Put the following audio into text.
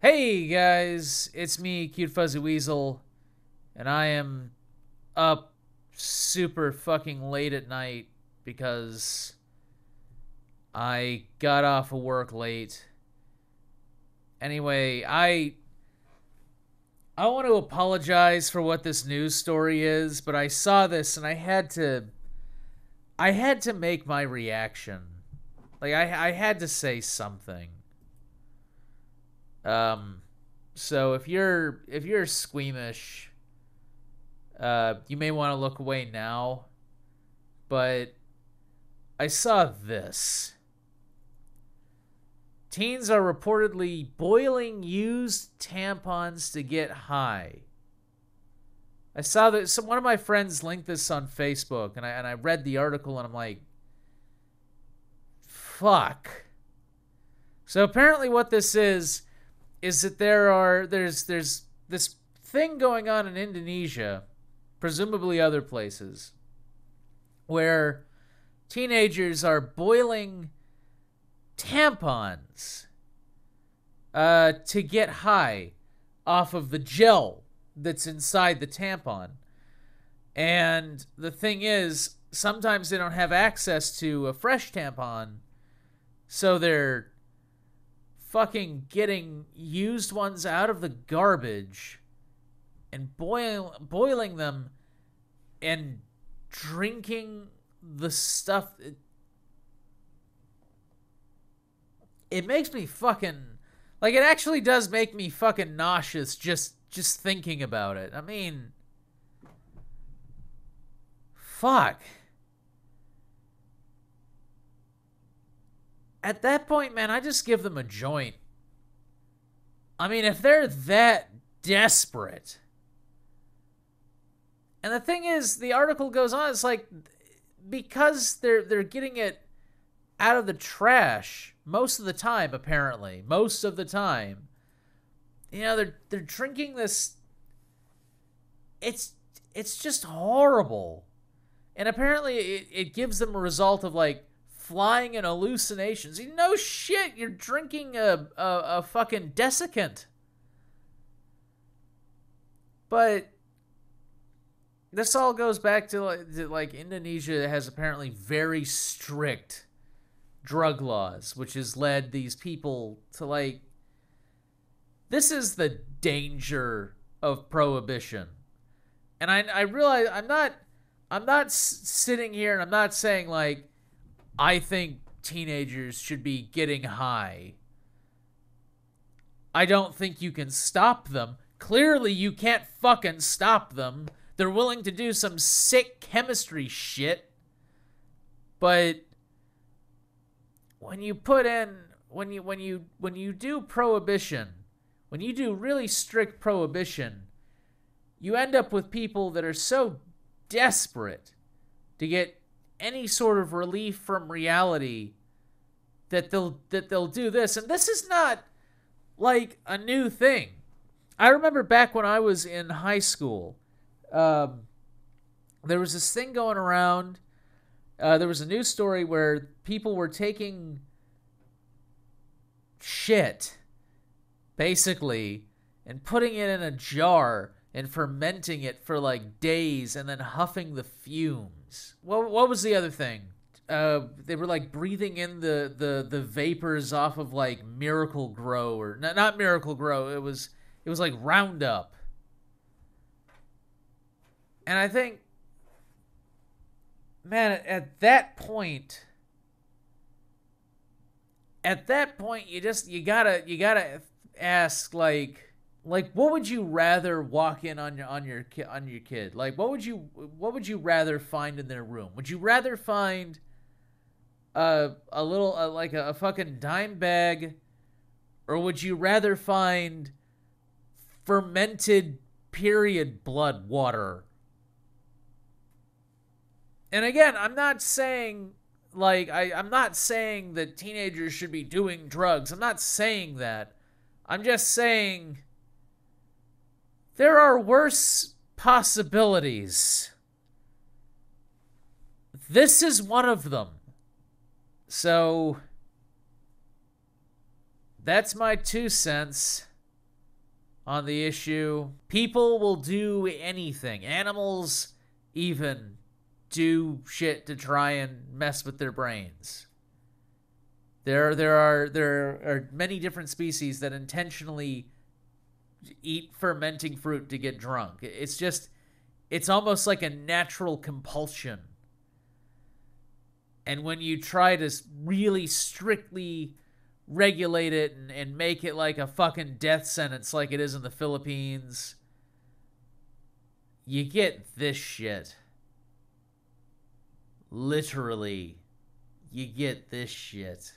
Hey guys, it's me, Cute Fuzzy Weasel, and I am up super fucking late at night because I got off of work late. Anyway, I want to apologize for what this news story is, but I saw this and I had to make my reaction. Like I had to say something. So if you're squeamish, you may want to look away now. But I saw this. Teens are reportedly boiling used tampons to get high. I saw that one of my friends linked this on Facebook, and I read the article, and I'm like, fuck. So apparently, what this is that there's this thing going on in Indonesia, presumably other places, where teenagers are boiling tampons to get high off of the gel that's inside the tampon. And the thing is, sometimes they don't have access to a fresh tampon, so they're fucking getting used ones out of the garbage and boiling them and drinking the stuff. It makes me fucking, like, it actually does make me fucking nauseous just thinking about it. I mean, fuck. At that point, man, I just give them a joint. I mean, if they're that desperate. And the thing is, the article goes on, it's like, because they're getting it out of the trash most of the time, apparently. Most of the time. You know, they're drinking this. It's just horrible. And apparently it gives them a result of, like, flying in hallucinations. No shit, you're drinking a fucking desiccant. But this all goes back to like Indonesia has apparently very strict drug laws, which has led these people to, like, this is the danger of prohibition. And I realize I'm not sitting here and I'm not saying, like, I think teenagers should be getting high. I don't think you can stop them. Clearly, you can't fucking stop them. They're willing to do some sick chemistry shit. But when you put in, when you do prohibition, when you do really strict prohibition, you end up with people that are so desperate to get any sort of relief from reality that they'll do this. And this is not like a new thing. I remember back when I was in high school, there was this thing going around. There was a news story where people were taking shit, basically, and putting it in a jar and fermenting it for like days and then huffing the fumes. What was the other thing? They were like breathing in the vapors off of like Miracle Grow, or not Miracle Grow. It was like Roundup. And I think, man, at that point you gotta ask, like what would you rather walk in on your kid? Like, what would you rather find in their room? Would you rather find a little like a fucking dime bag, or would you rather find fermented period blood water? And again, I'm not saying, like, I'm not saying that teenagers should be doing drugs. I'm not saying that. I'm just saying there are worse possibilities. This is one of them. So that's my 2 cents. on the issue. People will do anything. Animals even do shit to try and mess with their brains. There are many different species that intentionally eat fermenting fruit to get drunk. It's almost like a natural compulsion. And when you try to really strictly regulate it and make it like a fucking death sentence like it is in the Philippines, you get this shit. Literally, you get this shit.